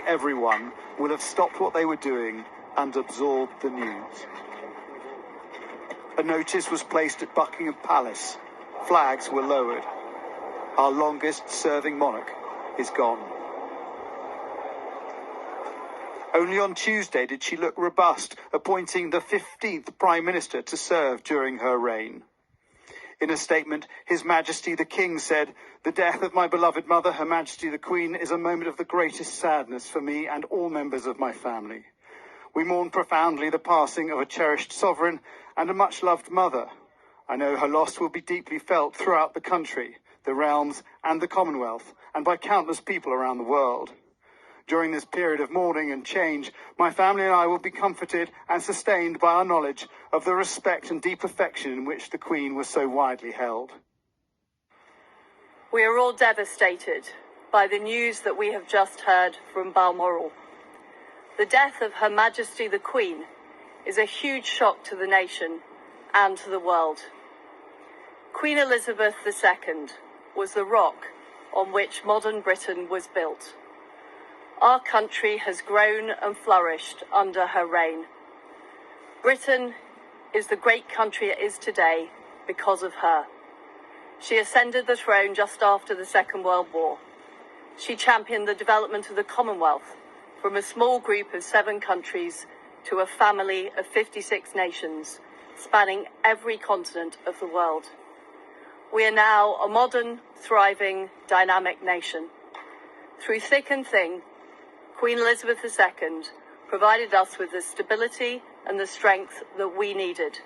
everyone will have stopped what they were doing and absorbed the news. A notice was placed at Buckingham Palace. Flags were lowered. Our longest-serving monarch is gone. Only on Tuesday did she look robust, appointing the 15th Prime Minister to serve during her reign. In a statement, His Majesty the King said, "The death of my beloved mother, Her Majesty the Queen, is a moment of the greatest sadness for me and all members of my family. We mourn profoundly the passing of a cherished sovereign and a much-loved mother. I know her loss will be deeply felt throughout the country, the realms and the Commonwealth, and by countless people around the world. During this period of mourning and change, my family and I will be comforted and sustained by our knowledge of the respect and deep affection in which the Queen was so widely held." We are all devastated by the news that we have just heard from Balmoral. The death of Her Majesty the Queen is a huge shock to the nation and to the world. Queen Elizabeth II was the rock on which modern Britain was built. Our country has grown and flourished under her reign. Britain is the great country it is today because of her. She ascended the throne just after the Second World War. She championed the development of the Commonwealth from a small group of 7 countries to a family of 56 nations, spanning every continent of the world. We are now a modern, thriving, dynamic nation. Through thick and thin, Queen Elizabeth II provided us with the stability and the strength that we needed.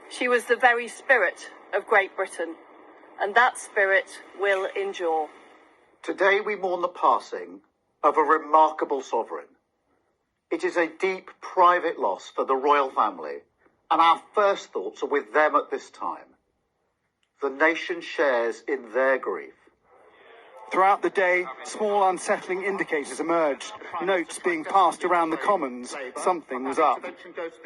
She was the very spirit of Great Britain, and that spirit will endure. Today we mourn the passing of a remarkable sovereign. It is a deep private loss for the royal family, and our first thoughts are with them at this time. The nation shares in their grief. Throughout the day, small unsettling indicators emerged, notes being passed around the Commons. Something was up.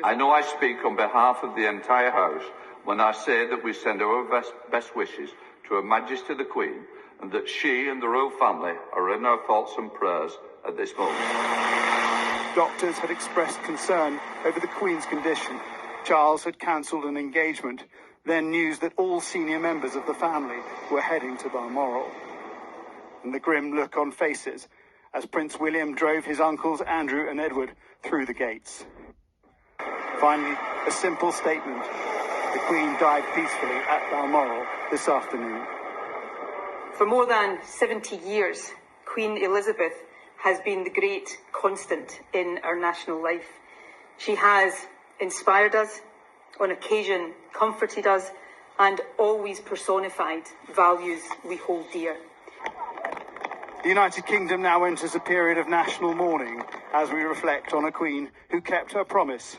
I know I speak on behalf of the entire House when I say that we send our best wishes to Her Majesty the Queen, and that she and the royal family are in our thoughts and prayers at this moment. Doctors had expressed concern over the Queen's condition. Charles had cancelled an engagement. Then news that all senior members of the family were heading to Balmoral. And the grim look on faces as Prince William drove his uncles Andrew and Edward through the gates. Finally, a simple statement. The Queen died peacefully at Balmoral this afternoon. For more than 70 years, Queen Elizabeth has been the great constant in our national life. She has inspired us, on occasion comforted us, and always personified values we hold dear. The United Kingdom now enters a period of national mourning as we reflect on a Queen who kept her promise